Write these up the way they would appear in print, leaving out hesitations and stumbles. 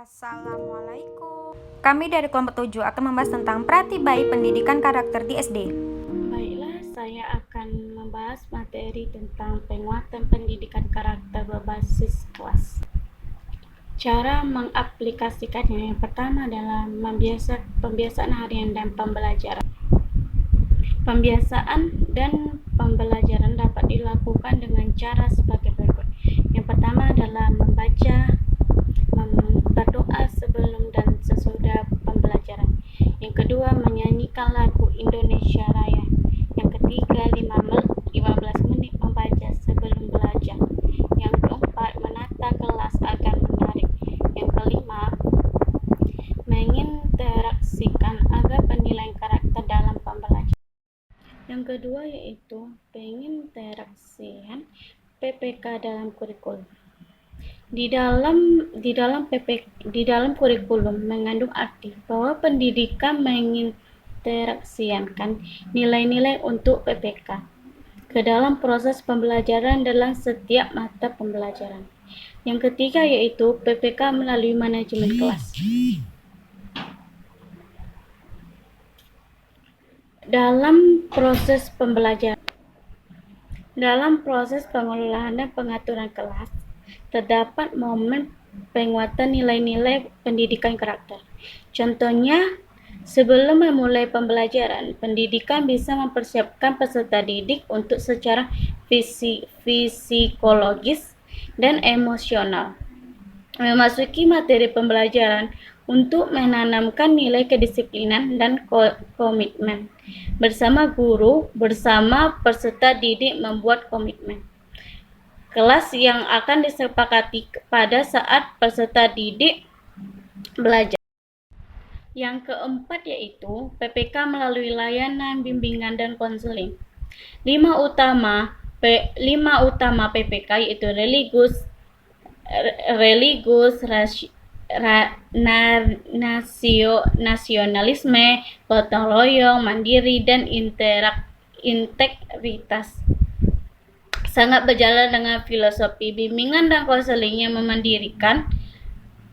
Assalamualaikum. Kami dari kelompok 7 akan membahas tentang Pratibai pendidikan karakter di SD. Baiklah, saya akan membahas materi tentang penguatan pendidikan karakter berbasis kelas. Cara mengaplikasikannya yang pertama adalah pembiasaan harian dan pembelajaran. Pembiasaan dan pembelajaran dapat dilakukan dengan cara sebagai berikut. Yang pertama adalah berdoa sebelum dan sesudah pembelajaran. Yang kedua, menyanyikan lagu Indonesia Raya. Yang ketiga, 15 menit membaca sebelum belajar. Yang keempat, menata kelas agar menarik. Yang kelima, menginteraksikan agar penilaian karakter dalam pembelajaran. Yang kedua yaitu penginteraksian PPK dalam kurikulum. Di dalam kurikulum mengandung arti bahwa pendidikan menginteraksikan nilai-nilai untuk PPK ke dalam proses pembelajaran dalam setiap mata pembelajaran. Yang ketiga yaitu PPK melalui manajemen kelas. Dalam proses pembelajaran, dalam proses pengelolaan dan pengaturan kelas, terdapat momen penguatan nilai-nilai pendidikan karakter. Contohnya, sebelum memulai pembelajaran, pendidikan bisa mempersiapkan peserta didik untuk secara psikologis dan emosional memasuki materi pembelajaran untuk menanamkan nilai kedisiplinan dan komitmen. Bersama guru, bersama peserta didik membuat komitmen kelas yang akan disepakati pada saat peserta didik belajar. Yang keempat yaitu PPK melalui layanan bimbingan dan konseling. 5 utama PPK yaitu religius, nasionalisme, gotong royong, mandiri, dan integritas. Sangat berjalan dengan filosofi bimbingan dan konseling yang memandirikan.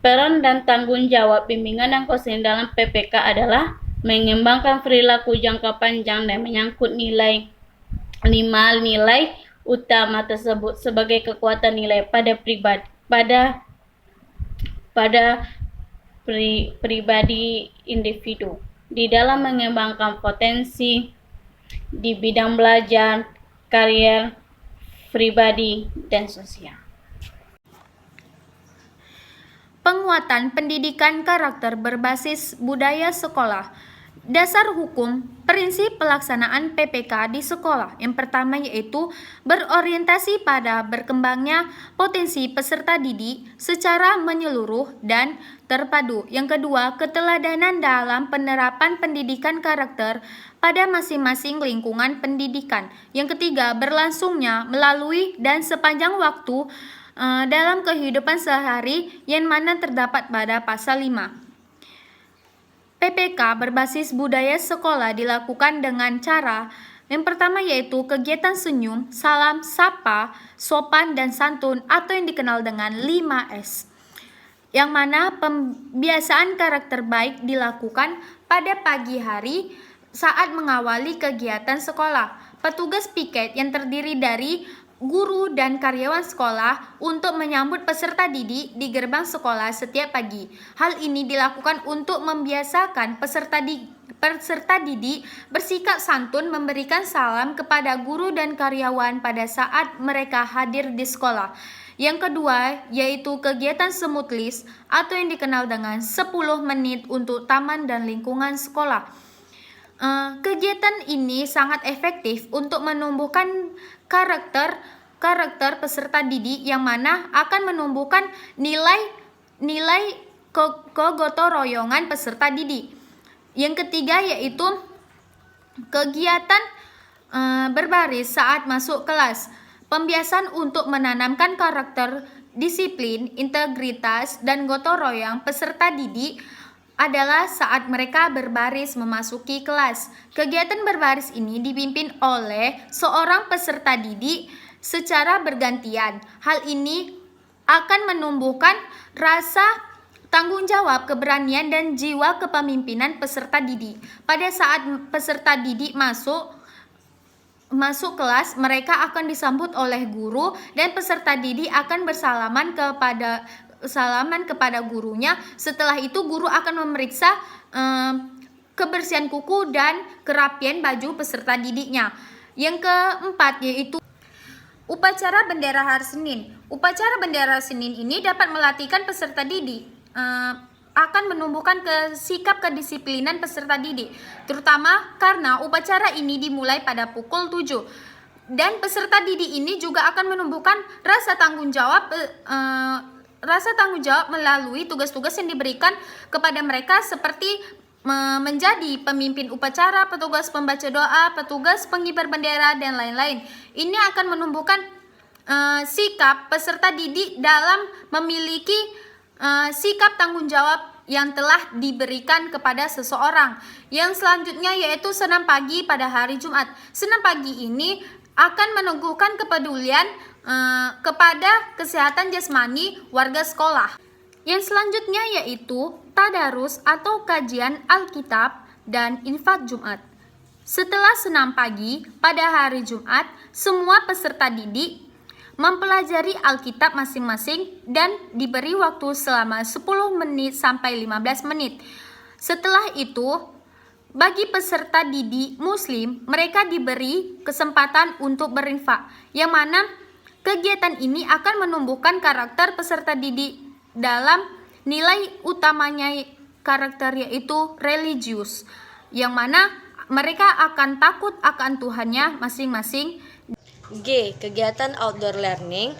Peran dan tanggung jawab bimbingan dan konseling dalam PPK adalah mengembangkan perilaku jangka panjang dan menyangkut nilai utama tersebut sebagai kekuatan nilai pada pribadi individu di dalam mengembangkan potensi di bidang belajar, karier, pribadi, dan sosial. Penguatan pendidikan karakter berbasis budaya sekolah. Dasar hukum, prinsip pelaksanaan PPK di sekolah. Yang pertama yaitu berorientasi pada berkembangnya potensi peserta didik secara menyeluruh dan terpadu. Yang kedua, keteladanan dalam penerapan pendidikan karakter pada masing-masing lingkungan pendidikan. Yang ketiga, berlangsungnya melalui dan sepanjang waktu dalam kehidupan sehari yang mana terdapat pada pasal 5. PPK berbasis budaya sekolah dilakukan dengan cara yang pertama yaitu kegiatan senyum, salam, sapa, sopan, dan santun atau yang dikenal dengan 5S. Yang mana pembiasaan karakter baik dilakukan pada pagi hari saat mengawali kegiatan sekolah. Petugas piket yang terdiri dari guru dan karyawan sekolah untuk menyambut peserta didik di gerbang sekolah setiap pagi. Hal ini dilakukan untuk membiasakan peserta didik bersikap santun memberikan salam kepada guru dan karyawan pada saat mereka hadir di sekolah. Yang kedua yaitu kegiatan semut list atau yang dikenal dengan 10 menit untuk taman dan lingkungan sekolah. Kegiatan ini sangat efektif untuk menumbuhkan karakter peserta didik yang mana akan menumbuhkan nilai kegotong royongan peserta didik. Yang ketiga yaitu kegiatan berbaris saat masuk kelas. Pembiasaan untuk menanamkan karakter, disiplin, integritas, dan gotong royong peserta didik adalah saat mereka berbaris memasuki kelas. Kegiatan berbaris ini dipimpin oleh seorang peserta didik secara bergantian. Hal ini akan menumbuhkan rasa Tanggung jawab, keberanian, dan jiwa kepemimpinan peserta didik. Pada saat peserta didik masuk kelas, mereka akan disambut oleh guru dan peserta didik akan bersalaman kepada gurunya. Setelah itu guru akan memeriksa kebersihan kuku dan kerapian baju peserta didiknya. Yang keempat yaitu upacara bendera Hari Senin. Upacara bendera Senin ini dapat melatihkan peserta didik akan menumbuhkan sikap kedisiplinan peserta didik, terutama karena upacara ini dimulai pada pukul 7. Dan peserta didik ini juga akan menumbuhkan rasa tanggung jawab melalui tugas-tugas yang diberikan kepada mereka seperti menjadi pemimpin upacara, petugas pembaca doa, petugas pengibar bendera, dan lain-lain. Ini akan menumbuhkan sikap peserta didik dalam memiliki sikap tanggung jawab yang telah diberikan kepada seseorang. Yang selanjutnya yaitu senam pagi pada hari Jumat. Senam pagi ini akan meneguhkan kepedulian kepada kesehatan jasmani warga sekolah. Yang selanjutnya yaitu tadarus atau kajian Alkitab dan infak Jumat. Setelah senam pagi pada hari Jumat, semua peserta didik mempelajari Alkitab masing-masing dan diberi waktu selama 10 menit sampai 15 menit. Setelah itu, bagi peserta didik muslim, mereka diberi kesempatan untuk berinfak, yang mana kegiatan ini akan menumbuhkan karakter peserta didik dalam nilai utamanya karakter yaitu religius, yang mana mereka akan takut akan Tuhannya masing-masing. G. Kegiatan outdoor learning,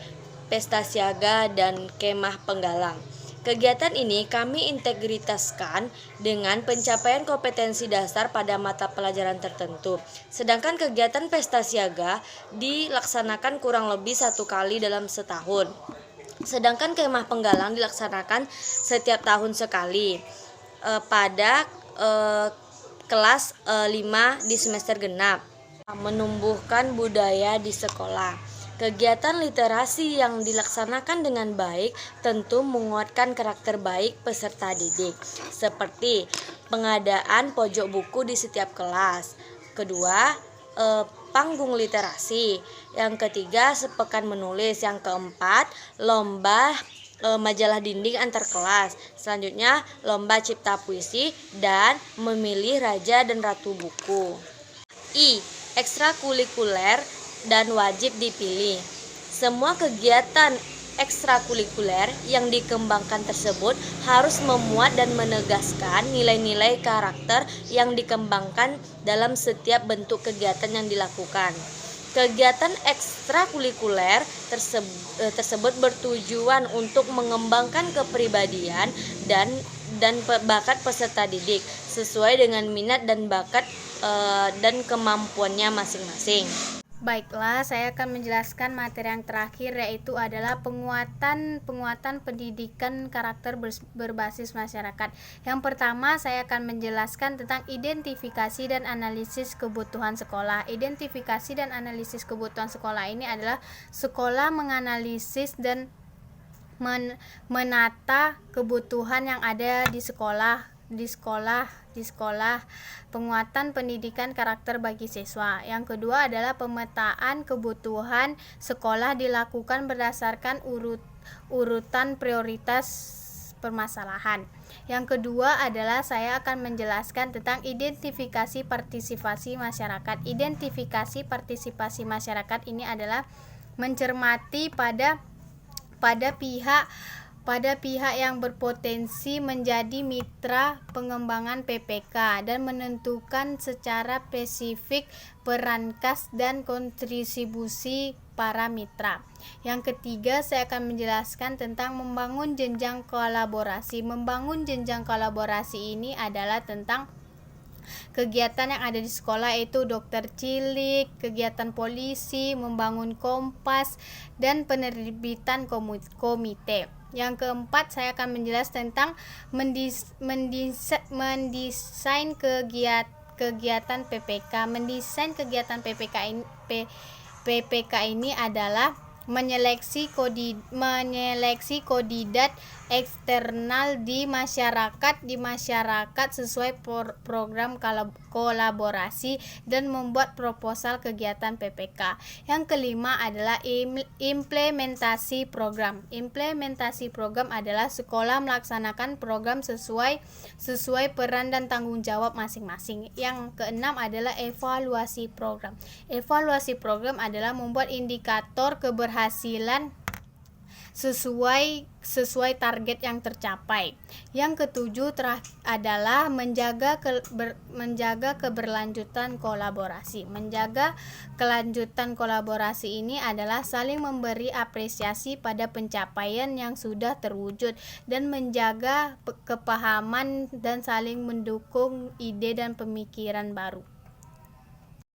pesta siaga, dan kemah penggalang. Kegiatan ini kami integritaskan dengan pencapaian kompetensi dasar pada mata pelajaran tertentu. Sedangkan kegiatan pesta siaga dilaksanakan kurang lebih 1 kali dalam setahun. Sedangkan kemah penggalang dilaksanakan setiap tahun sekali pada kelas 5 di semester genap. Menumbuhkan budaya di sekolah. Kegiatan literasi yang dilaksanakan dengan baik tentu menguatkan karakter baik peserta didik, seperti pengadaan pojok buku di setiap kelas. Kedua, panggung literasi. Yang ketiga, sepekan menulis. Yang keempat, lomba majalah dinding antar kelas. Selanjutnya, lomba cipta puisi dan memilih raja dan ratu buku. I. Ekstrakurikuler dan wajib dipilih. Semua kegiatan ekstrakurikuler yang dikembangkan tersebut harus memuat dan menegaskan nilai-nilai karakter yang dikembangkan dalam setiap bentuk kegiatan yang dilakukan. Kegiatan ekstrakurikuler tersebut bertujuan untuk mengembangkan kepribadian dan bakat peserta didik sesuai dengan minat dan bakat dan kemampuannya masing-masing. Baiklah, saya akan menjelaskan materi yang terakhir, yaitu adalah penguatan pendidikan karakter berbasis masyarakat. Yang pertama, saya akan menjelaskan tentang identifikasi dan analisis kebutuhan sekolah. Identifikasi dan analisis kebutuhan sekolah ini adalah sekolah menganalisis dan menata kebutuhan yang ada di sekolah, penguatan pendidikan karakter bagi siswa. Yang kedua adalah pemetaan kebutuhan sekolah dilakukan berdasarkan urutan prioritas permasalahan. Yang kedua adalah saya akan menjelaskan tentang identifikasi partisipasi masyarakat. Identifikasi partisipasi masyarakat ini adalah mencermati pada pihak yang berpotensi menjadi mitra pengembangan PPK dan menentukan secara spesifik peran kas dan kontribusi para mitra. Yang ketiga, saya akan menjelaskan tentang membangun jenjang kolaborasi. Membangun jenjang kolaborasi ini adalah tentang kegiatan yang ada di sekolah, yaitu dokter cilik, kegiatan polisi, membangun kompas, dan penerbitan komite. Yang keempat, saya akan menjelaskan tentang mendesain kegiatan PPK. Mendesain kegiatan PPK ini adalah menyeleksi kandidat eksternal di masyarakat sesuai program kolaborasi dan membuat proposal kegiatan PPK. Yang kelima adalah implementasi program. Implementasi program adalah sekolah melaksanakan program sesuai peran dan tanggung jawab masing-masing. Yang keenam adalah evaluasi program. Evaluasi program adalah membuat indikator keberhasilan sesuai target yang tercapai. Yang ketujuh adalah menjaga keberlanjutan kolaborasi. Menjaga kelanjutan kolaborasi ini adalah saling memberi apresiasi pada pencapaian yang sudah terwujud dan menjaga kepahaman dan saling mendukung ide dan pemikiran baru.